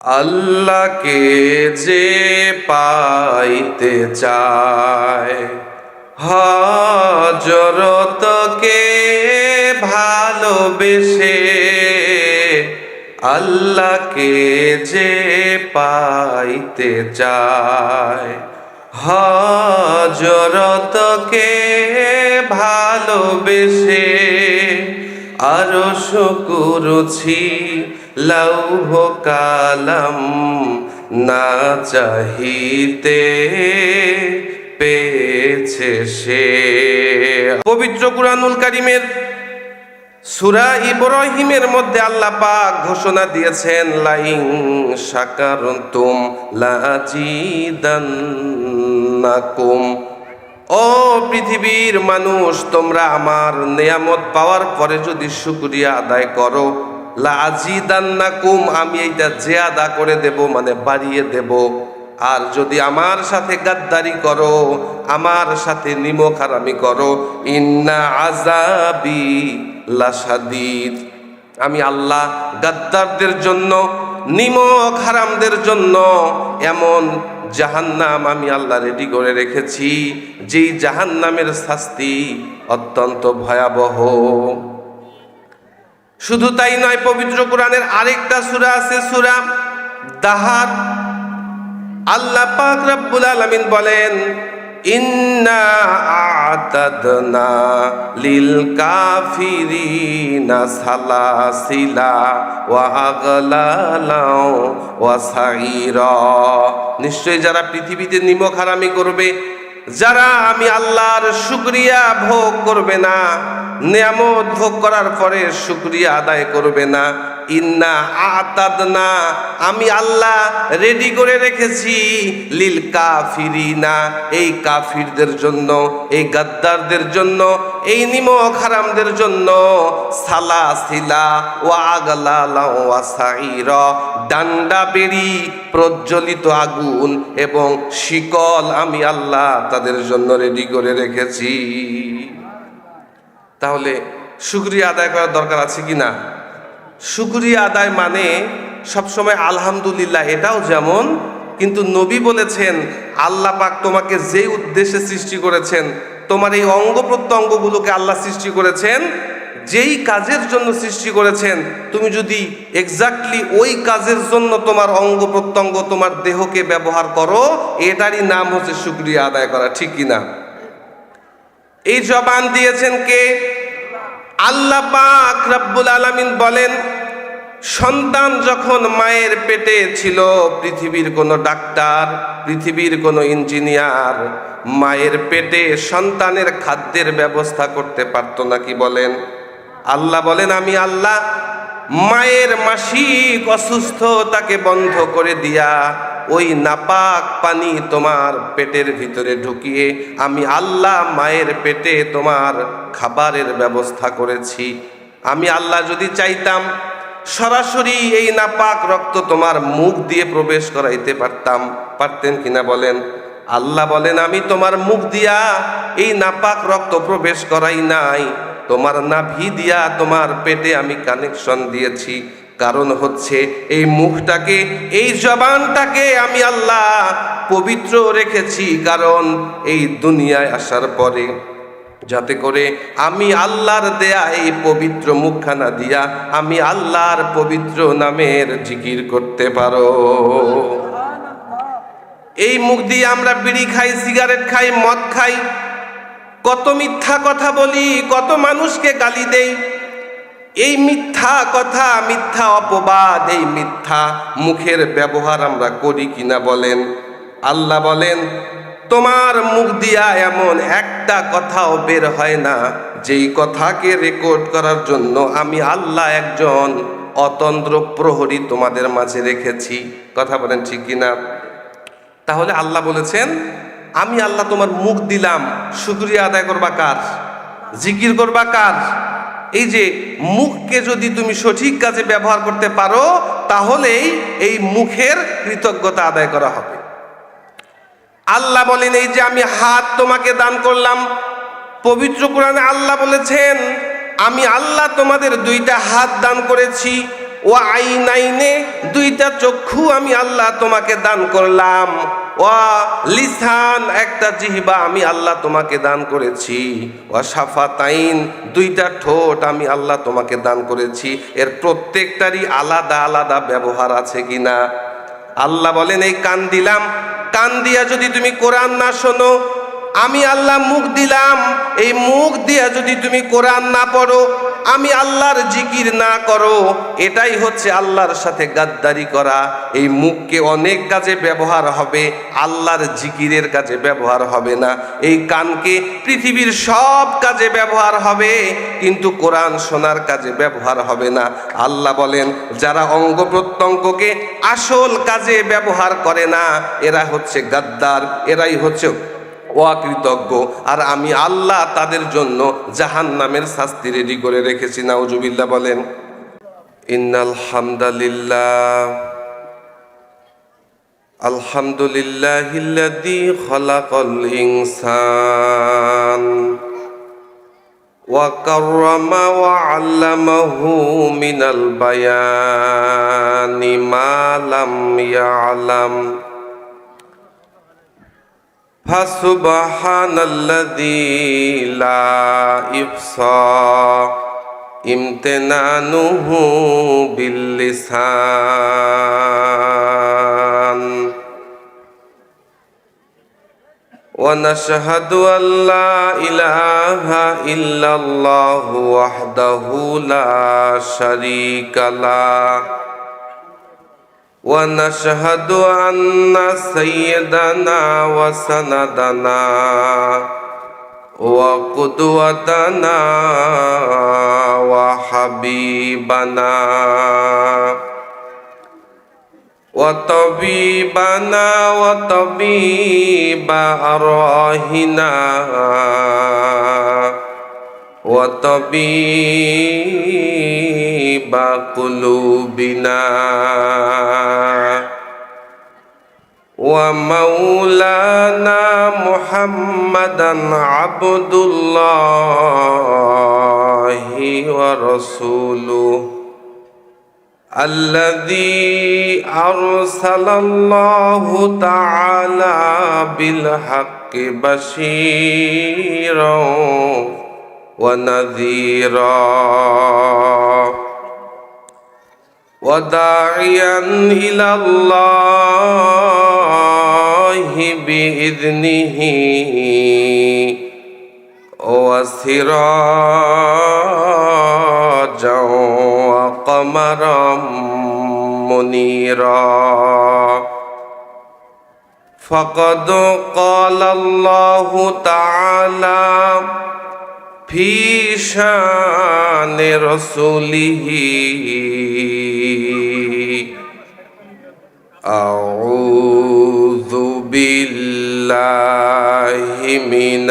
আল্লাহকে যে পাইতে চায়, হযরতকে ভালোবেসে, আল্লাহকে যে পাইতে চায়, হযরতকে ভালোবেসে, আরশ কুরসি লৌহ কালাম না চাহিতে পেয়েছে সে। পবিত্র কুরআনুল কারীমের সূরা ইব্রাহিমের মধ্যে আল্লাহ পাক ঘোষণা দিয়েছেন, লাইন শাকারতুম লাজিদান্নাকুম। ও পৃথিবীর মানুষ, তোমরা আমার নেয়ামত পাওয়ার পরে যদি শুকরিয়া আদায় করো, লাজিদান্নাকুম, আমি এইটা জিয়াদা করে দেব, মানে বাড়িয়ে দেব। আর যদি আমার সাথে গাদ্দারি করো, আমার সাথে নিমকহারামি করো, ইন্না আযাবি লাশাদীদ, আমি আল্লাহ গাদ্দারদের জন্য, নিমক হারামদের জন্য এমন জাহান্নাম আমি আল্লাহ রেডি করে রেখেছি, যেই জাহান্নামের শাস্তি অত্যন্ত ভয়াবহ। শুধু তাই নয়, পবিত্র কোরআনের আরেকটা সূরা আছে, সূরা দাহার। আল্লাহ পাক রব্বুল আলামিন বলেন, ইন্না আ'তাদনা লিল কাফিরিনা সালাসিলা ওয়া আগলালা ওয়া সাইরা। নিশ্চয়ই যারা পৃথিবীতে নিমক হারামি করবে, যারা আমি আল্লাহর শুকরিয়া ভোগ করবে না, নিয়ামত ভোগ করার পরে শুকরিয়া আদায় করবে না, ইন্না আ'তাদনা, আমি আল্লাহ রেডি করে রেখেছি, লিল কাফিরিনা, এই কাফিরদের জন্য, এই গাদ্দারদের জন্য, এই নিমক হারামদের জন্য, সালাসিলা ওয়া আগলালা ওয়া সাইরা, ডান্ডা বেড়ি, প্রজ্বলিত আগুন এবং শিকল আমি আল্লাহ তাদের জন্য রেডি করে রেখেছি। তাহলে শুকরিয়া আদায় করার দরকার আছে কি না? শুকরিয়া আদায় মানে সবসময় আলহামদুলিল্লাহ, এটাও যেমন, কিন্তু নবী বলেছেন, আল্লাহ পাক তোমাকে যে উদ্দেশ্যে সৃষ্টি করেছেন, তোমার এই অঙ্গ প্রত্যঙ্গগুলোকে আল্লাহ সৃষ্টি করেছেন, যেই কাজের জন্য সৃষ্টি করেছেন, তুমি যদি এক্স্যাক্টলি ওই কাজের জন্য তোমার অঙ্গ প্রত্যঙ্গ, তোমার দেহকে ব্যবহার করো, এটারই নাম হচ্ছে শুকরিয়া আদায় করা, ঠিক কিনা? এই জবান দিয়েছেন কে? আল্লাহ পাক রব্বুল আলামিন বলেন, সন্তান যখন মায়ের পেটে ছিল, পৃথিবীর কোনো ডাক্তার, পৃথিবীর কোনো ইঞ্জিনিয়ার মায়ের পেটে সন্তানের খাদ্যের ব্যবস্থা করতে পারতো নাকি বলেন? আল্লাহ বলেন, আমি আল্লাহ মায়ের মাসিক অসুস্থতাকে বন্ধ করে দিয়া ওই নাপাক পানি তোমার পেটের ভিতরে ঢুকিয়ে আমি আল্লাহ মায়ের পেটে তোমার খাবারের ব্যবস্থা করেছি। আমি আল্লাহ যদি চাইতাম সরাসরি এই নাপাক রক্ত তোমার মুখ দিয়ে প্রবেশ করাইতে পারতাম, পারতেন কিনা বলেন? আল্লাহ বলেন, আমি তোমার মুখ দিয়া এই নাপাক রক্ত প্রবেশ করাই নাই, তোমার নাভি দিয়া তোমার পেটে আমি কানেকশন দিয়েছি। কারণ হচ্ছে এই মুখটাকে, এই জবানটাকে আমি আল্লাহ পবিত্র রেখেছি, কারণ এই দুনিয়ায় আসার পরে যাতে করে আমি আল্লাহর দেয়া এই পবিত্র মুখখানা দিয়া আমি আল্লাহর পবিত্র নামের জিকির করতে পারো। এই মুখ দিয়ে আমরা বিড়ি খাই, সিগারেট খাই, মদ খাই, কত মিথ্যা কথা বলি, কত মানুষকে গালি দেই। এই মিথ্যা কথা, মিথ্যা অপবাদ, এই মিথ্যা মুখের ব্যবহার আমরা করি কিনা বলেন? আল্লাহ বলেন, তোমার মুখ দিয়া এমন একটা কথাও বের হয় না যেই কথাকে রেকর্ড করার জন্য আমি আল্লাহ একজন অতন্দ্র প্রহরী তোমাদের মাঝে রেখেছি। কথা বলেন ঠিক কিনা? তাহলে আল্লাহ বলেছেন, আমি আল্লাহ তোমার মুখ দিলাম, শুকরিয়া আদায় করবা কার? জিকির করবা কার? এই যে মুখকে যদি তুমি সঠিক কাজে ব্যবহার করতে পারো, তাহলেই এই মুখের কৃতজ্ঞতা আদায় করা হবে। আল্লাহ বলেন, এই যে আমি হাত তোমাকে দান করলাম, পবিত্র কোরআনে আল্লাহ বলেছেন, আমি আল্লাহ তোমাদের দুইটা হাত দান করেছি। ওয়া আইনাইনে, দুইটা চক্ষু আমি আল্লাহ তোমাকে দান করলাম। ওয়া লিসান, একটা জিহ্বা আমি আল্লাহ তোমাকে দান করেছি। ওয়া শাফাতাইন, দুইটা ঠোঁট আমি আল্লাহ তোমাকে দান করেছি। এর প্রত্যেকটারই আলাদা আলাদা ব্যবহার আছে কিনা? আল্লাহ বলেন এই কান দিলাম, কান দিয়া যদি তুমি কোরআন না শোনো, আমি আল্লাহ মুখ দিলাম, এই মুখ দিয়া যদি তুমি কোরআন না পড়ো, আমি আল্লাহর জিকির না করো, এটাই হচ্ছে আল্লাহর সাথে গাদ্দারি করা। এই মুখকে অনেক কাজে ব্যবহার হবে, আল্লাহর জিকিরের কাজে ব্যবহার হবে না। এই কানকে পৃথিবীর সব কাজে ব্যবহার হবে, কিন্তু কোরআন শোনার কাজে ব্যবহার হবে না। আল্লাহ বলেন যারা অঙ্গ প্রত্যঙ্গকে আসল কাজে ব্যবহার করে না, এরা হচ্ছে গাদ্দার, এরাই হচ্ছে অকৃতজ্ঞ। আর আমি আল্লাহ তাদের জন্য জাহান্নামের শাস্তি রেডি করে রেখেছি। নাউজুবিল্লাহ বলেন। ইন্নাল হামদালিল্লাহ, আলহামদুলিল্লাহিল্লাযী খালাকাল ইনসান ওয়া কাররামা ওয়া আল্লামাহু মিনাল বায়ানি মা লাম ইয়ালাম। ফাসুবহানাল্লাযী লা ইহসা ইমতিনানুহু বিল লিসান। ওয়া নাশহাদু আল্লা ইলাহা ইল্লাল্লাহু ওয়াহদাহু লা শারীকা লাহু। ونشهد أن سيدنا وسندنا وقدوتنا وحبيبنا وطبيبنا وطبيب أرواحنا وطبيب قلوبنا ومولانا محمدا عبد الله ورسوله الذي أرسل الله تعالى بالحق بشيرا ونذيرا وداعيا إلى الله بإذنه وسراجا وقمرا منيرا. فقد قال الله تعالى في شان رسوله أعوذ بالله من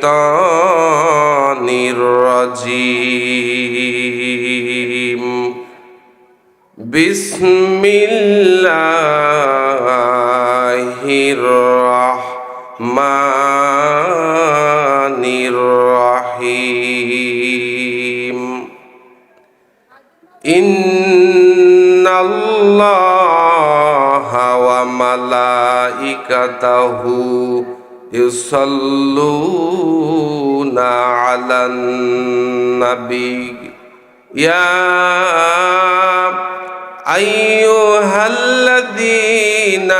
الشيطان الرجيم. بسم الله الرحمن الرحيم. إن الله وملائكته يصلون على النبي يا أيها الذين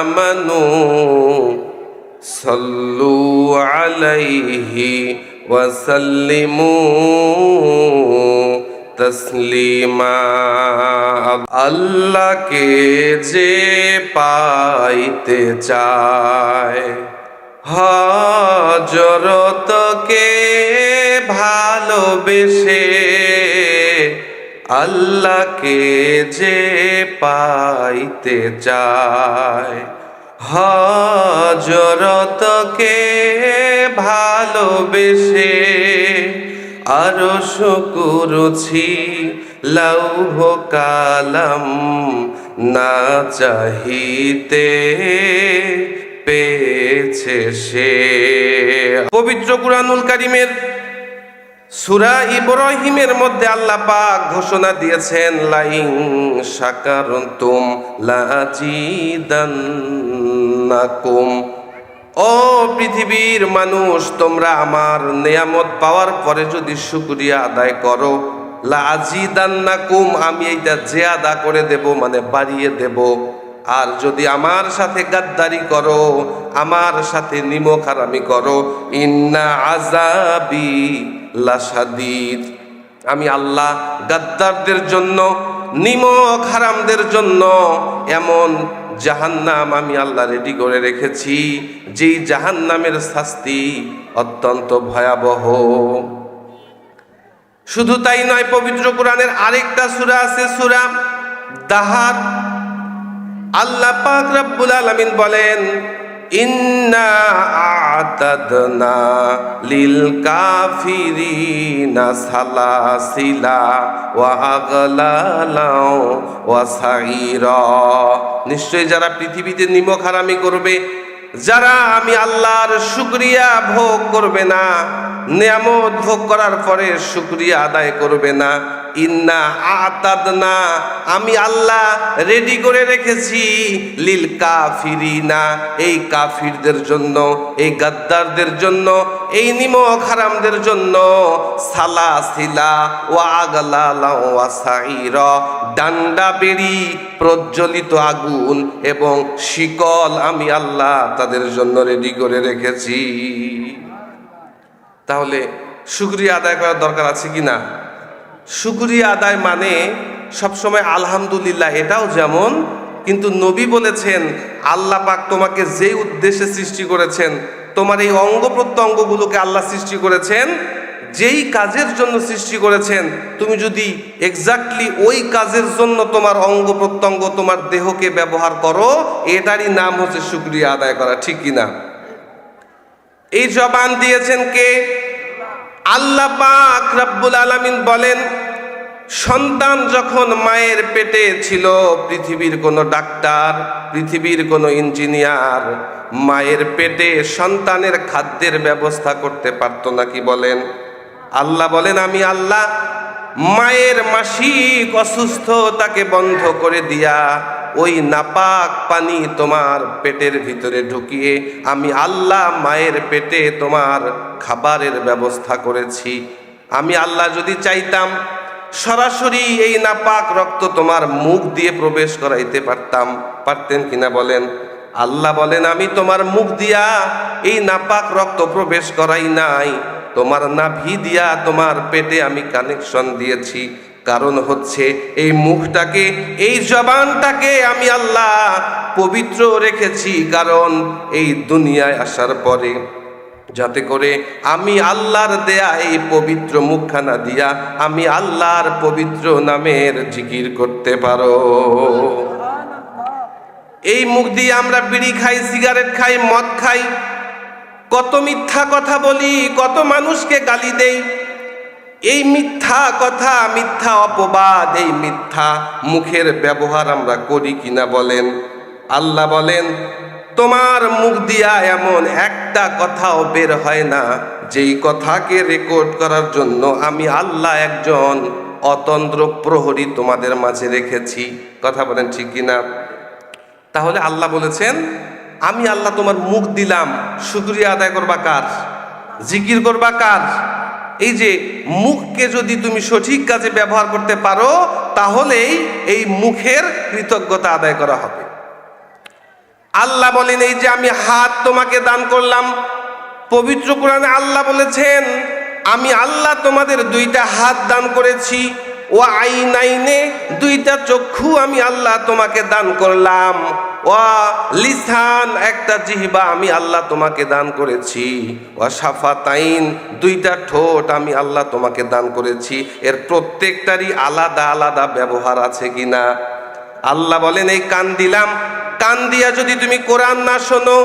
آمنوا صلوا عليه وسلموا তসলিমা। আল্লাহকে যে পাইতে চায়, হযরতকে ভালোবেসে, আল্লাহকে যে পাইতে চায়, হযরতকে ভালোবেসে, আরশ কুরসি লৌহ কালাম না চাহিতে পেয়েছে সে। পবিত্র কুরআনুল কারীমের সূরা ইব্রাহিমের মধ্যে আল্লাহ পাক ঘোষণা দিয়েছেন, লাইন শাকারতুম লাজিদান্নাকুম। ও পৃথিবীর মানুষ, তোমরা আমার নেয়ামত পাওয়ার পরে যদি শুকরিয়া আদায় করো, লাজিদান্নাকুম, আমি এইটা জিয়াদা করে দেব, মানে বাড়িয়ে দেব। আর যদি আমার সাথে গাদ্দারি করো, আমার সাথে নিমকহারামি করো, ইন্না আযাবি লাশাদীদ, আমি আল্লাহ গাদ্দারদের জন্য, নিমক হারামদের জন্য এমন জাহান্নাম আমি আল্লাহ রেডি করে রেখেছি, যেই জাহান্নামের শাস্তি অত্যন্ত ভয়াবহ। শুধু তাই নয়, পবিত্র কোরআনের আরেকটা সূরা আছে, সূরা দাহার। আল্লাহ পাক রব্বুল আলামিন বলেন, ইন্না আ'তাদনা লিল কাফিরিনা সালাসিলা ওয়া আগলালা ওয়া সাইরা। নিশ্চয়ই যারা পৃথিবীতে নিমক হারামি করবে, যারা আমি আল্লাহর শুকরিয়া ভোগ করবে না, নিয়ামত ভোগ করার পরে শুকরিয়া আদায় করবে না, ইন্না আ'তাদনা, আমি আল্লাহ রেডি করে রেখেছি, লিল কাফিরিনা, এই কাফিরদের জন্য, এই গাদ্দারদের জন্য, এই নিমক হারামদের জন্য, সালাসিলা ওয়া আগলালা ওয়া সাইরা, ডান্ডা বেড়ি, প্রজ্বলিত আগুন এবং শিকল আমি আল্লাহ তাদের জন্য রেডি করে রেখেছি। তাহলে শুকরিয়া আদায় করার দরকার আছে কি না? শুকরিয়া আদায় মানে সবসময় আলহামদুলিল্লাহ, এটাও যেমন, কিন্তু নবী বলেছেন আল্লাহ পাক তোমাকে যে উদ্দেশ্যে সৃষ্টি করেছেন, তোমার এই অঙ্গ প্রত্যঙ্গগুলোকে আল্লাহ সৃষ্টি করেছেন, যেই কাজের জন্য সৃষ্টি করেছেন, তুমি যদি এক্স্যাক্টলি ওই কাজের জন্য তোমার অঙ্গ প্রত্যঙ্গ, তোমার দেহকে ব্যবহার করো, এটারই নাম হচ্ছে শুকরিয়া আদায় করা, ঠিক কিনা? এই জবান দিয়েছেন কে? আল্লাহ পাক রব্বুল আলামিন বলেন, সন্তান যখন মায়ের পেটে ছিল, পৃথিবীর কোনো ডাক্তার, পৃথিবীর কোনো ইঞ্জিনিয়ার মায়ের পেটে সন্তানের খাদ্যের ব্যবস্থা করতে পারতো না, কি বলেন? আল্লাহ বলেন, আমি আল্লাহ মায়ের মাসিক অসুস্থতাকে বন্ধ করে দিয়া ওই নাপাক পানি তোমার পেটের ভিতরে ঢুকিয়ে আমি আল্লাহ মায়ের পেটে তোমার খাবারের ব্যবস্থা করেছি। আমি আল্লাহ যদি চাইতাম সরাসরি এই নাপাক রক্ত তোমার মুখ দিয়ে প্রবেশ করাইতে পারতাম, পারতেন কিনা বলেন? আল্লাহ বলেন, আমি তোমার মুখ দিয়া এই নাপাক রক্ত প্রবেশ করাই নাই, তোমার নাভি দিয়া তোমার পেটে আমি কানেকশন দিয়েছি। কারণ হচ্ছে এই মুখটাকে, এই জবানটাকে আমি আল্লাহ পবিত্র রেখেছি, কারণ এই দুনিয়ায় আসার পরে যাতে করে আমি আল্লাহর দেয়া এই পবিত্র মুখখানা দিয়া আমি আল্লাহর পবিত্র নামের জিকির করতে পারো। এই মুখ দিয়ে আমরা বিড়ি খাই, সিগারেট খাই, মদ খাই, কত মিথ্যা কথা বলি, কত মানুষকে গালি দেই। এই মিথ্যা কথা, মিথ্যা অপবাদ, এই মিথ্যা মুখের ব্যবহার আমরা করি কিনা বলেন? আল্লাহ বলেন, তোমার মুখ দিয়া এমন একটা কথাও বের হয় না যেই কথাকে রেকর্ড করার জন্য আমি আল্লাহ একজন অতন্দ্র প্রহরী তোমাদের মাঝে রেখেছি। কথা বলেন ঠিক কিনা? তাহলে আল্লাহ বলেছেন, আমি আল্লাহ তোমার মুখ দিলাম, শুকরিয়া আদায় করবা কার? জিকির করবা কার? এই যে মুখকে যদি তুমি সঠিক কাজে ব্যবহার করতে পারো, তাহলেই এই মুখের কৃতজ্ঞতা আদায় করা হবে। আল্লাহ বলেন, এই যে আমি হাত তোমাকে দান করলাম, পবিত্র কোরআনে আল্লাহ বলেছেন, আমি আল্লাহ তোমাদের দুইটা হাত দান করেছি, ও আইনাইনে, দুইটা চক্ষু আমি আল্লাহ তোমাকে দান করলাম, ও লিসান, একটা জিহ্বা আমি আল্লাহ তোমাকে দান করেছি, ও শাফাতাইন, দুইটা ঠোঁট আমি আল্লাহ তোমাকে দান করেছি। এর প্রত্যেকটারই আলাদা আলাদা ব্যবহার আছে কিনা? আল্লাহ বলেন, এই কান দিলাম, কান দিয়া যদি তুমি কোরআন না শোনো,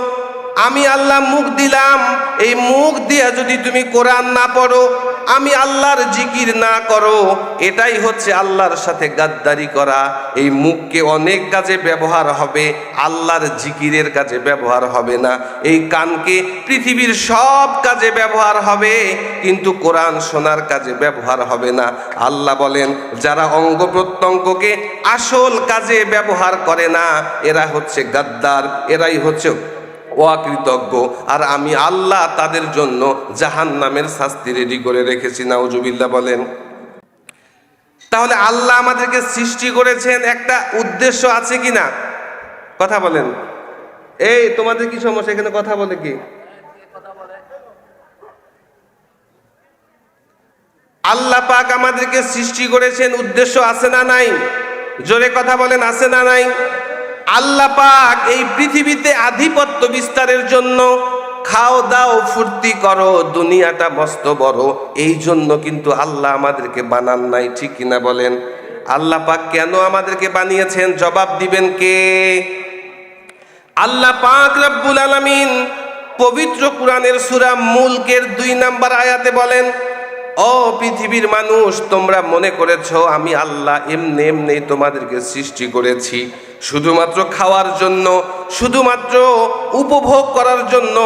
আমি আল্লাহ মুখ দিলাম, এই মুখ দিয়া যদি তুমি কোরআন না পড়ো, আমি আল্লাহর জিকির না করো, এটাই হচ্ছে আল্লাহর সাথে গাদ্দারি করা। এই মুখকে অনেক কাজে ব্যবহার হবে, আল্লাহর জিকিরের কাজে ব্যবহার হবে না। এই কানকে পৃথিবীর সব কাজে ব্যবহার হবে, কিন্তু কোরআন শোনার কাজে ব্যবহার হবে না। আল্লাহ বলেন, যারা অঙ্গ প্রত্যঙ্গকে আসল কাজে ব্যবহার করে না, এরা হচ্ছে গাদ্দার, এরাই হচ্ছে অকৃতজ্ঞ। আর আমি আল্লাহ তাদের জন্য জাহান্নামের শাস্তি রেডি করে রেখেছি। নাউজুবিল্লাহ বলেন। তাহলে আল্লাহ আমাদেরকে সৃষ্টি করেছেন, একটা উদ্দেশ্য আছে কিনা? কথা বলেন। এই তোমাদের কি সমস্যা? এখানে কথা বলে কি? আল্লাহ পাক আমাদেরকে সৃষ্টি করেছেন, উদ্দেশ্য আছে না নাই? জোরে কথা বলেন, আছে না নাই? আল্লাহ পাক এই পৃথিবীতে আধিপত্য বিস্তারের জন্য, খাও দাও ফুর্তি করো, দুনিয়াটা মস্ত বড়, এই জন্য কিন্তু আল্লাহ আমাদেরকে বানান নাই। ঠিক কিনা বলেন? আল্লাহ পাক কেন আমাদেরকে বানিয়েছেন? জবাব দিবেন কে? আল্লাহ পাক রব্বুল আলামিন পবিত্র কুরআনের সূরা মুলকের 2 নম্বর আয়াতে বলেন, ও পৃথিবীর মানুষ, তোমরা মনে করেছো আমি আল্লাহ এমনি এমনি তোমাদেরকে সৃষ্টি করেছি শুধুমাত্র খাওয়ার জন্য, শুধুমাত্র উপভোগ করার জন্য,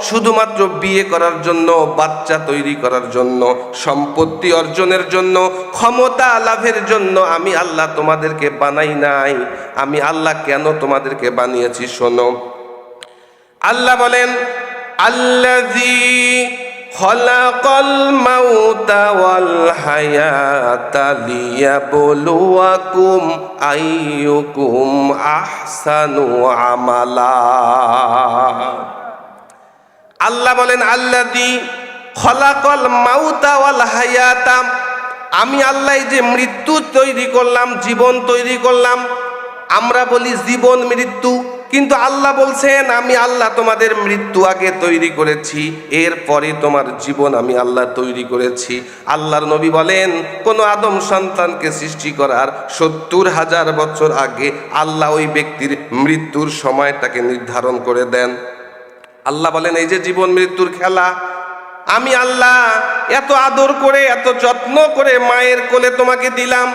শুধুমাত্র বিয়ে করার জন্য, বাচ্চা তৈরি করার জন্য, সম্পত্তি অর্জনের জন্য, ক্ষমতা লাভের জন্য আমি আল্লাহ তোমাদেরকে বানাই নাই। আমি আল্লাহ কেন তোমাদেরকে বানিয়েছি শোনো। আল্লাহ বলেন, আল্লাযী খলাকাল মাউতা ওয়াল হায়াতা লিয়াবলুয়াকুম আইয়ুকুম আহসানু আমালা। আল্লাহ বলেন, আল্লাযী খলাকাল মাউতা ওয়াল হায়াতা, আমি আল্লাহ এই যে মৃত্যু তৈরি করলাম, জীবন তৈরি করলাম। আমরা বলি জীবন মৃত্যু, কিন্তু আল্লাহ বলছেন আমি আল্লাহ তোমাদের মৃত্যু আগে তৈরি করেছি, এরপরে তোমার জীবন আমি আল্লাহ তৈরি করেছি। আল্লাহর নবী বলেন, কোন আদম সন্তানকে সৃষ্টি করার 70,000 বছর আগে আল্লাহ ওই ব্যক্তির মৃত্যুর সময়টাকে নির্ধারণ করে দেন। আল্লাহ বলেন, এই যে জীবন মৃত্যুর খেলা, আমি আল্লাহ এত আদর করে, এত যত্ন করে মায়ের কোলে তোমাকে দিলাম।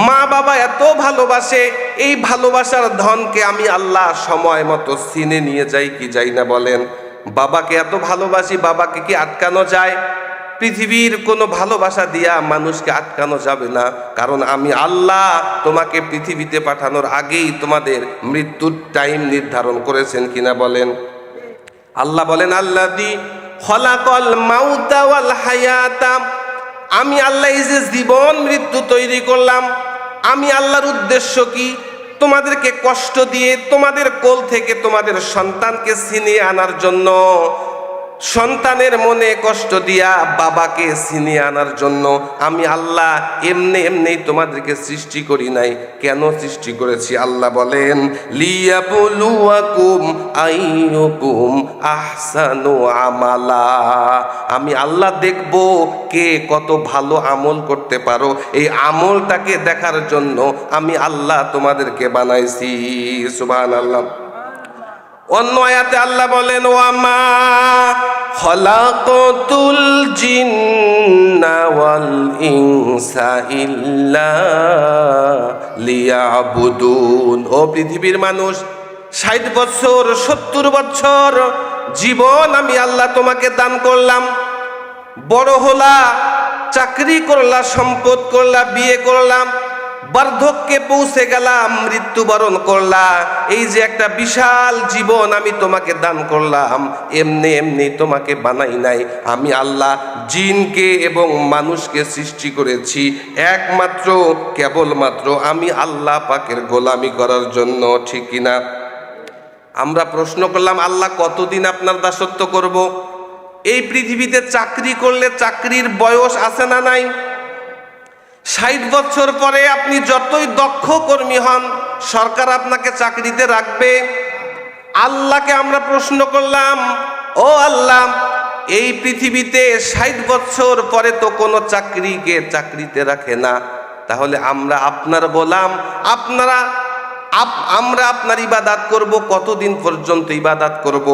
মা বাবা এত ভালোবাসে, এই ভালোবাসার ধনকে আমি আল্লাহ সময় মতো ছিনে নিয়ে যাই কি যাই না বলেন? বাবাকে এত ভালোবাসি, বাবাকে কি আটকানো যায়? পৃথিবীর কোনো ভালোবাসা দিয়া মানুষকে আটকানো যাবে না, কারণ আমি আল্লাহ তোমাকে পৃথিবীতে পাঠানোর আগেই তোমাদের মৃত্যুর টাইম নির্ধারণ করেছেন কিনা বলেন? আল্লাহ বলেন, আল্লাযী খলাকাল মাউতা ওয়াল হায়াতা, আমি আল্লাহ এই যে জীবন মৃত্যু তৈরি করলাম, আমি আল্লাহর উদ্দেশ্য কি? তোমাদেরকে কষ্ট দিয়ে তোমাদের কোল থেকে তোমাদের সন্তানকে ছিনিয়ে আনার জন্য, সন্তানের মনে কষ্ট দিয়া বাবাকে ছিনিয়ে আনার জন্য আমি আল্লাহ এমনি এমনি তোমাদেরকে সৃষ্টি করি নাই। কেন সৃষ্টি করেছি? আল্লাহ বলেন, লিয়াবলুয়াকুম আইয়ুকুম আহসানু আমালা, আমি আল্লাহ দেখব কে কত ভালো আমল করতে পারো। এই আমলটাকে দেখার জন্য আমি আল্লাহ তোমাদেরকে বানাইছি। সুবহানাল্লাহ। অন্য আয়াতে আল্লাহ বলেন, ওয়ামা খলাকতুল জিন্না ওয়াল ইনসা ইল্লা লিয়াবুদুন। ও পৃথিবীর মানুষ, 60 বছর 70 বছর জীবন আমি আল্লাহ তোমাকে দান করলাম। বড় হলা, চাকরি করলা, সম্পদ করলা, বিয়ে করলাম, বার্ধক্যে পৌঁছে গেলাম, মৃত্যুবরণ করলা। এই যে একটা বিশাল জীবন আমি তোমাকে দান করলাম, এমনি এমনি তোমাকে বানাই নাই। আমি আল্লাহ জিনকে এবং মানুষকে সৃষ্টি করেছি একমাত্র কেবলমাত্র আমি আল্লাহ পাকের গোলামি করার জন্য। ঠিক কিনা? আমরা প্রশ্ন করলাম, আল্লাহ কতদিন আপনার দাসত্ব করব? এই পৃথিবীতে চাকরি করলে চাকরির বয়স আছে না নাই? 60 বছর পরে আপনি যতই দক্ষ কর্মী হন, সরকার আপনাকে চাকরিতে রাখবে। আল্লাহকে আমরা প্রশ্ন করলাম, ও আল্লাহ, এই পৃথিবীতে 60 বছর পরে তো কোনো চাকরিকে চাকরিতে রাখে না, তাহলে আমরা আপনার গোলাম, আমরা আপনার ইবাদত করব, কতদিন পর্যন্ত ইবাদত করব?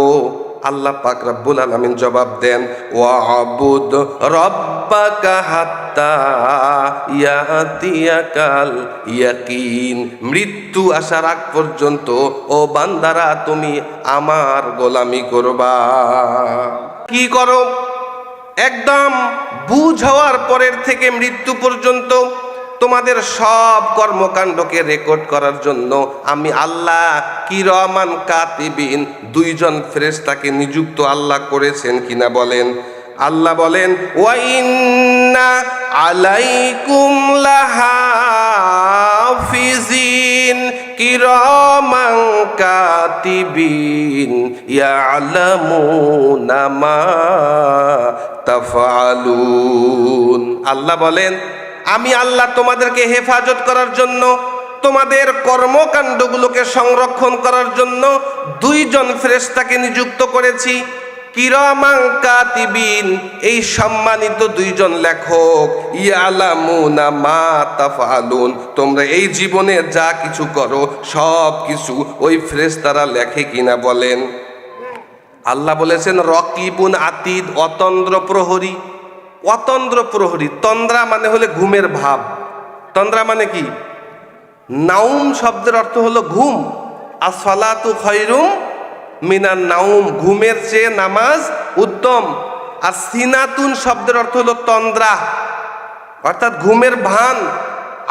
আল্লাহ পাক রব্বুল আলামিন জবাব দেন, ওয়াবুদ রব্বাকা হাত্তা ইয়াতিয়াকাল ইয়াকিন, মৃত্যু আসার আগ পর্যন্ত ও বান্দারা তুমি আমার গোলামি করবা। কি করো? একদম বুঝ হওয়ার পরের থেকে মৃত্যু পর্যন্ত তোমাদের সব কর্মকাণ্ডকে রেকর্ড করার জন্য আমি আল্লাহ কিরামান কাতিবিন, দুইজন ফেরেশতাকে নিযুক্ত আল্লাহ করেছেন কিনা বলেন। আল্লাহ বলেন, ওয়া ইন্না আলাইকুম লাহাফিজিন কিরামান কাতিবিন ইয়ালামুনা মা তাফআলুন। আল্লাহ বলেন, আমি আল্লাহ তোমাদেরকে হেফাজত করার জন্য, তোমাদের কর্মকাণ্ডগুলোকে সংরক্ষণ করার জন্য দুইজন ফেরেশতাকে নিযুক্ত করেছি। কিরামান কাতিবিন, এই সম্মানিত দুইজন লেখক, ইয়ালামুনা মা তাফআলুন, তোমরা এই জীবনে যা কিছু করো সব কিছু ওই ফেরেশতারা লেখে কিনা বলেন। আল্লাহ বলেছেন রকিবুন আতিদ, অতন্দ্র প্রহরী। অতন্দ্র প্রহরী, তন্দ্রা মানে হলে ঘুমের ভাব। তন্দ্রা মানে কি? নাউম শব্দের অর্থ হলো ঘুম। আসসালাতু খায়রুম মিনান নাউম, ঘুমের চেয়ে নামাজ উত্তম। আর সিনাতুন শব্দের অর্থ হলো তন্দ্রা, অর্থাৎ ঘুমের ভান।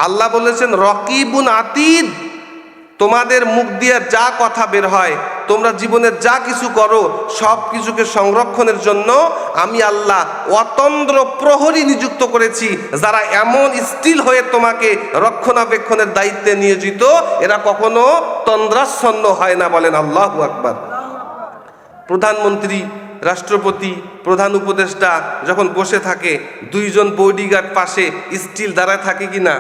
আল্লাহ বলেছেন রকিবুন আতিদ, তোমাদের মুখ দিয়ে যা কথা বের হয়, তোমরা জীবনে যা কিছু করো সব কিছুকে সংরক্ষণের জন্য আমি আল্লাহ অতন্দ্র প্রহরী নিযুক্ত করেছি, যারা এমন স্থির হয়ে তোমাকে রক্ষণাবেক্ষণের দায়িত্বে নিয়োজিত, এরা কখনো তন্দ্রাচ্ছন্ন হয় না। বলেন আল্লাহু আকবার। প্রধানমন্ত্রী, রাষ্ট্রপতি, প্রধান উপদেষ্টা যখন বসে থাকে, দুইজন বডিগার্ড পাশে স্টিল দাঁড়ায় থাকে কিনা?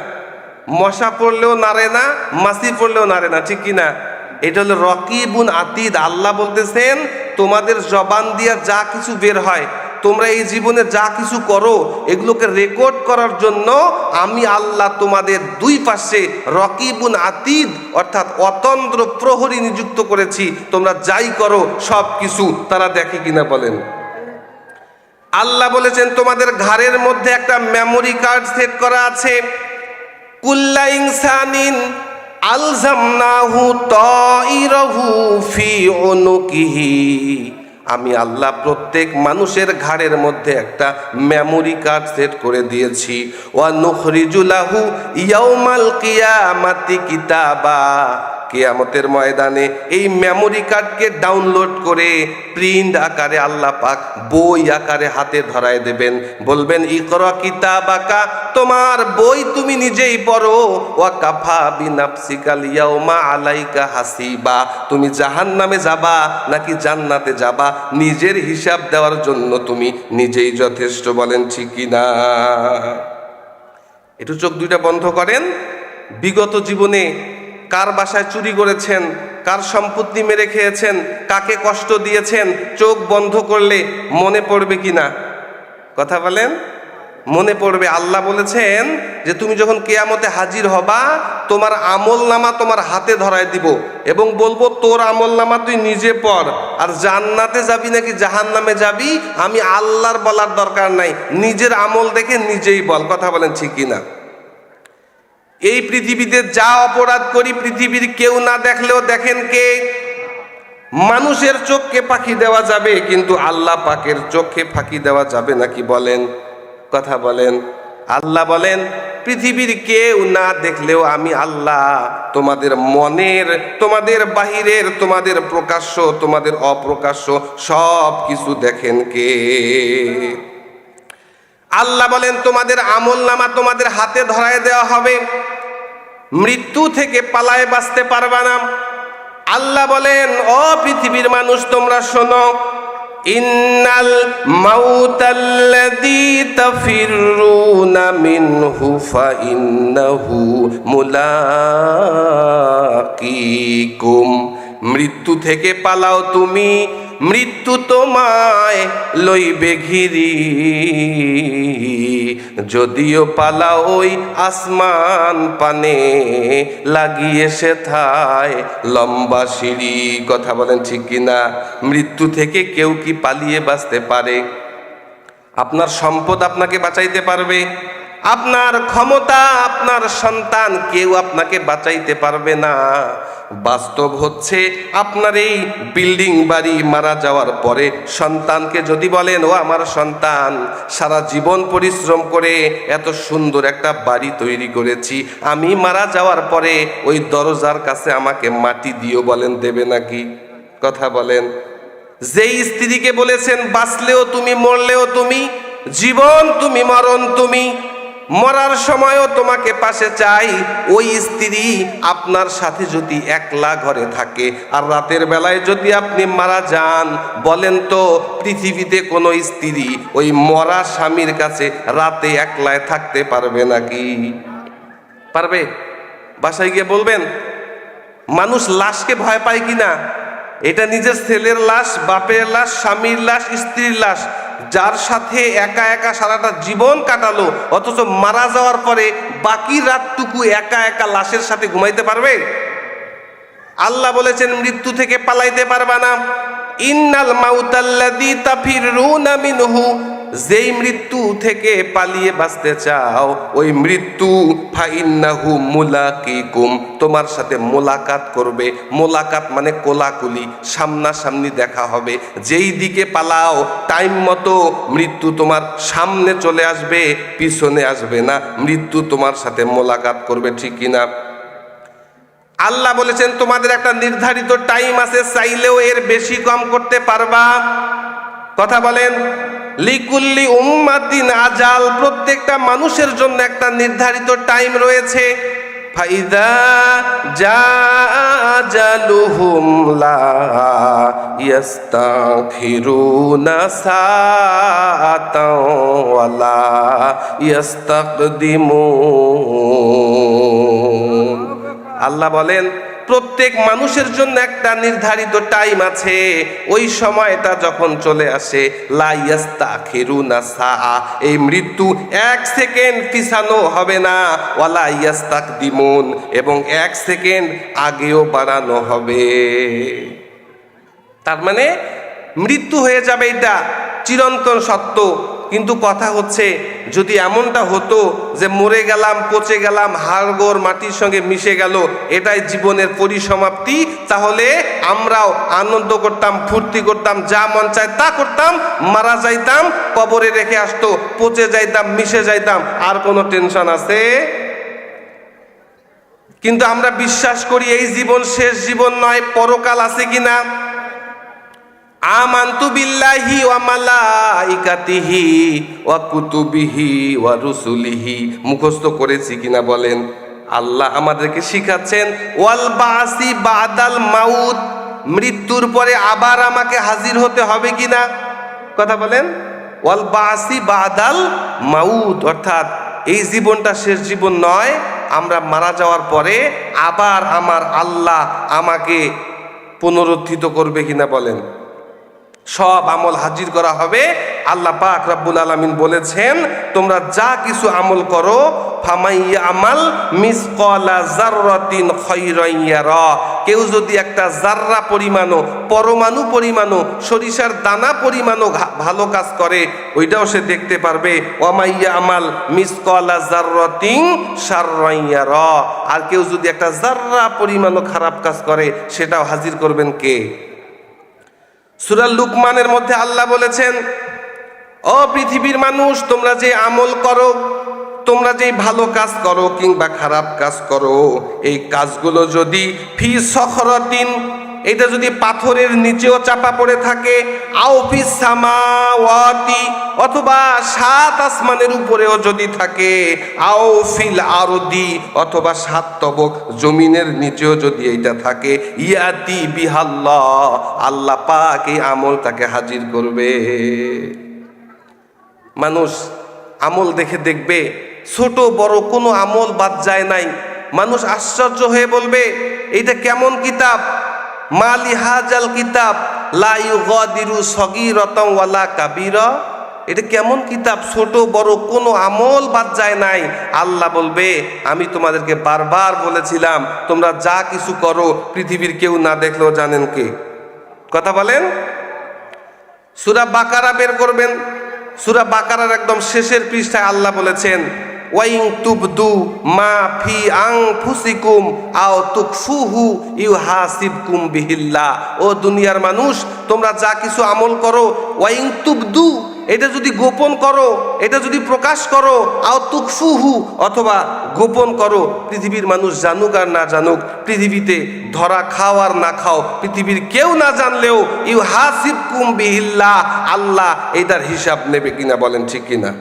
মশা পড়লেও নাড়ে না, মাছি পড়লেও নাড়ে না, ঠিক কিনা? এটা হলো রকিবুন আতিদ। আল্লাহ বলতেছেন তোমাদের জবান দিয়া যা কিছু বের হয়, তোমরা এই জীবনে যা কিছু করো, এগুলোকে রেকর্ড করার জন্য আমি আল্লাহ তোমাদের দুই পাশে রকিবুন আতিদ অর্থাৎ অতন্দ্র প্রহরী নিযুক্ত করেছি। তোমরা যাই করো সব কিছু তারা দেখে কিনা বলেন। আল্লাহ বলেছেন তোমাদের ঘাড়ের মধ্যে একটা মেমোরি কার্ড সেট করা আছে। কুল্লা ইনসানিন আলজামনাহু তাইরাহু ফি উনুকিহি, আমি আল্লাহ প্রত্যেক মানুষের ঘাড়ের মধ্যে একটা মেমোরি কার্ড সেট করে দিয়েছি। ওয়া নুখরিজু লাহু ইয়াউমাল কিয়ামাতি কিতাবা, কিয়ামতের ময়দানে এই মেমোরি কার্ডকে ডাউনলোড করে প্রিন্ট আকারে আল্লাহ পাক বই আকারে হাতে ধরায় দেবেন। বলবেন ইকরা কিতাবাকা, তোমার বই তুমি নিজেই পড়ো। ওয়া কাফা বিনাফসিকাল ইয়াউমা আলাইকা হাসিবা, তুমি জাহান্নামে যাবা নাকি জান্নাতে যাবা নিজের হিসাব দেওয়ার জন্য তুমি নিজেই যথেষ্ট। বলেন ঠিক কিনা? একটু চোখ দুইটা বন্ধ করেন। বিগত জীবনে কার বাসায় চুরি করেছেন, কার সম্পত্তি মেরে খেয়েছেন, কাকে কষ্ট দিয়েছেন, চোখ বন্ধ করলে মনে পড়বে কিনা? কথা বলেন। মনে পড়বে। আল্লাহ বলেছেন যে তুমি যখন কিয়ামতে হাজির হবা, তোমার আমল নামা তোমার হাতে ধরায় দিব এবং বলবো তোর আমল নামা তুই নিজে পড়, আর জান্নাতে যাবি নাকি জাহান্নামে যাবি আমি আল্লাহর বলার দরকার নাই, নিজের আমল দেখে নিজেই বল। কথা বলেন ঠিক কিনা? এই পৃথিবীতে যা অপরাধ করি পৃথিবীর কেউ না দেখলেও দেখেন কে? মানুষের চোখকে ফাঁকি দেওয়া যাবে, কিন্তু আল্লাহ পাকের চোখে ফাঁকি দেওয়া যাবে নাকি বলেন? কথা বলেন। আল্লাহ বলেন পৃথিবীর কেউ না দেখলেও আমি আল্লাহ তোমাদের মনের, তোমাদের বাহিরের, তোমাদের প্রকাশ্য, তোমাদের অপ্রকাশ্য সব কিছু দেখেন কে? আল্লাহ বলেন তোমাদের আমল নামা তোমাদের হাতে ধরায় দেওয়া হবে, মৃত্যু থেকে পালায় বাঁচতে পারবা না। আল্লাহ বলেন ও পৃথিবীর মানুষ তোমরা শোনো, ইন্নাল মাউতাল্লাযী তাফিরুনা মিনহু ফাইন্নাহু মুলাকিকুম, মৃত্যু থেকে পালাও তুমি, মৃত্যু তোমায় লইবে ঘিরি, যদিও পালা ওই আসমান পানে, লাগিয়ে সেথায় লম্বা সিঁড়ি। কথা বলেন ঠিক কিনা? মৃত্যু থেকে কেউ কি পালিয়ে বাঁচতে পারে? আপনার সম্পদ আপনাকে বাঁচাইতে পারবে? আপনার ক্ষমতা, আপনার সন্তান, কেউ আপনাকে বাঁচাইতে পারবে না। বাস্তব হচ্ছে, আপনার এই বিল্ডিং বাড়ি মারা যাওয়ার পরে সন্তানকে যদি বলেন, ও আমার সন্তান, সারা জীবন পরিশ্রম করে এত সুন্দর একটা বাড়ি তৈরি করেছি, আমি মারা যাওয়ার পরে ওই দরজার কাছে আমাকে মাটি দিও, বলেন দেবে নাকি? কথা বলেন। যেই স্ত্রীকে বলেছেন, বাঁচলেও তুমি, মরলেও তুমি, জীবন তুমি, মরণ তুমি, মরার সময়ও তোমাকে পাশে চাই, ওই স্ত্রী আপনার সাথে যদি একলা ঘরে থাকে আর রাতের বেলায় যদি আপনি মারা যান, বলেন তো পৃথিবীতে কোনো স্ত্রী ওই মরা স্বামীর কাছে রাতে একলায় থাকতে পারবে নাকি? পারবে? বাসায় গিয়ে বলবেন। মানুষ লাশকে ভয় পায় কিনা? এটা নিজের ছেলের লাশ, বাপের লাশ, স্বামীর লাশ, স্ত্রীর লাশ, যার সাথে একা একা সারাটা জীবন কাটালো, অথচ মারা যাওয়ার পরে বাকি রাতটুকু একা একা লাশের সাথে ঘুমাইতে পারবে? আল্লাহ বলেছেন, মৃত্যু থেকে পালাইতে পারবা না। ইন্নাল মাউতাল্লাযী তাফিরুনা মিনহু, যেই মৃত্যু থেকে পালিয়ে বাঁচতে চাও, ওই মৃত্যু ফাইন্নাহু মুলাকিকুম, তোমার সাথে মোলাকাত করবে। মোলাকাত মানে কোলাকুলি, সামনাসামনি দেখা হবে। যেই দিকে পালাও টাইম মতো মৃত্যু তোমার সামনে চলে আসবে, পিছনে আসবে না। মৃত্যু তোমার সাথে মোলাকাত করবে, ঠিক কিনা? আল্লাহ বলেছেন, তোমাদের একটা নির্ধারিত টাইম আছে, চাইলেও এর বেশি কম করতে পারবা। কথা বলেন। লিকুল্লি উম্মাতিন আজাল, প্রত্যেকটা মানুষের জন্য একটা নির্ধারিত টাইম রয়েছে। ফাইদা জাআজালুহুম লা ইস্তাখিরুনা সাআতাও ওয়ালা ইস্তাকদিমুন। আল্লাহ বলেন, প্রত্যেক মানুষের জন্য একটা নির্ধারিত টাইম আছে। ওই সময়টা যখন চলে আসে, লা ইয়াস্তাখিরুনা সাআ, এই মৃত্যু এক সেকেন্ড পিছানো হবে না, ওয়ালা ইয়াস্তাকদিমুন, এবং এক সেকেন্ড আগেও বাড়ানো হবে। তার মানে মৃত্যু হয়ে যাবে, এটা চিরন্তন সত্য। কিন্তু কথা হচ্ছে, যদি এমনটা হতো যে মরে গেলাম, পচে গেলাম, হাড়গোড় মাটির সঙ্গে মিশে গেল, এটাই জীবনের পরিসমাপ্তি, তাহলে আমরাও আনন্দ করতাম, ফুর্তি করতাম, যা মন চায় তা করতাম, মারা যাইতাম, কবরে রেখে আসতো, পচে যাইতাম, মিশে যাইতাম, আর কোনো টেনশন আছে? কিন্তু আমরা বিশ্বাস করি এই জীবন শেষ জীবন নয়, পরকাল আছে কিনা? আমানতু বিল্লাহি ওয়া মালাইকাতিহি ওয়া কুতুবিহি ওয়া রুসুলিহি, মুখস্থ করেছি কিনা বলেন? আল্লাহ আমাদেরকে শিখাচ্ছেন, ওয়াল বাসি বাদাল মাউত, মৃত্যুর পরে আবার আমাকে হাজির হতে হবে কিনা? কথা বলেন। ওয়াল বাসি বাদাল মাউত, অর্থাৎ এই জীবনটা শেষ জীবন নয়, আমরা মারা যাওয়ার পরে আবার আমার আল্লাহ আমাকে পুনরুত্থিত করবে কিনা বলেন? সব আমল হাজির করা হবে। আল্লাহ পাক রব্বুল আলামিন বলেছেন, তোমরা যা কিছু আমল করো, ফামাইয়া আমাল মিসকালা যাররাতিন খায়রান ইয়ারা, কেউ যদি একটা জাররা পরিমাণও, পরমাণু পরিমাণও, সরিষার দানা পরিমাণও ভালো কাজ করে, ওইটাও সে দেখতে পারবে। ওয়ামাইয়া আমাল মিসকালা যাররাতিন শাররান ইয়ারা, আর কেউ যদি একটা জাররা পরিমাণও খারাপ কাজ করে, সেটাও হাজির করবেন কে? সূরা লুকমানের মধ্যে আল্লাহ বলেছেন, ও পৃথিবীর মানুষ, তোমরা যে আমল করো, তোমরা যে ভালো কাজ করো কিংবা খারাপ কাজ করো, এই কাজগুলো যদি ফি সখরাতিন, এটা যদি পাথরের নিচেও চাপা পড়ে থাকে, আও ফি সামাওয়াতি, অথবা সাত আসমানের উপরেও যদি থাকে, আও ফিল আরদি, অথবা সাত তবক জমিনের নিচেও যদি এইটা থাকে, ইয়াতি বিহাল্লাহ, আল্লাহ পাক এই আমলটাকে হাজির করবে। মানুষ আমল দেখে দেখবে, ছোট বড় কোনো আমল বাদ যায় নাই। মানুষ আশ্চর্য হয়ে বলবে, এইটা কেমন কিতাব, মালি হাজাল কিতাব, লা ইউগাদিরু সগীরাতাও ওয়ালা কাবীরা। এটা কেমন কিতাব, ছোট বড় কোনো আমল বাদ যায় নাই। আল্লাহ বলবে আমি তোমাদেরকে বারবার বলেছিলাম তোমরা যা কিছু করো পৃথিবীর কেউ না দেখলেও জানেন কে। কথা বলেন। সূরা বাকারা বের করবেন, সূরা বাকারার একদম শেষের পৃষ্ঠায় আল্লাহ বলেছেন ওয়াইং তুবদু মা ফি আনফুসিকুম আও তুকফুহু ইউহাসিবকুম বিহিল্লাহ। ও দুনিয়ার মানুষ, তোমরা যা কিছু আমল করো, ওয়াইং তুবদু এটা যদি গোপন করো, এটা যদি প্রকাশ করো, আও তুকফুহু অথবা গোপন করো, পৃথিবীর মানুষ জানুক আর না জানুক, পৃথিবীতে ধরা খাও আর না খাও, পৃথিবীর কেউ না জানলেও ইউহাসিবকুম বিহিল্লাহ, আল্লাহ এটার হিসাব নেবে কিনা বলেন ঠিক কিনা।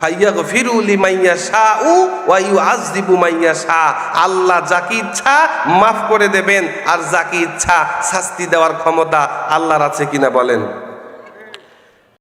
ফাইয়াগফিরু লিমান ইয়াশাউ ওয়া ইউআযযিবু মান ইয়াশা। আল্লাহ যাকে ইচ্ছা মাফ করে দেবেন আর যাকে ইচ্ছা শাস্তি দেওয়ার ক্ষমতা আল্লাহর আছে কিনা বলেন।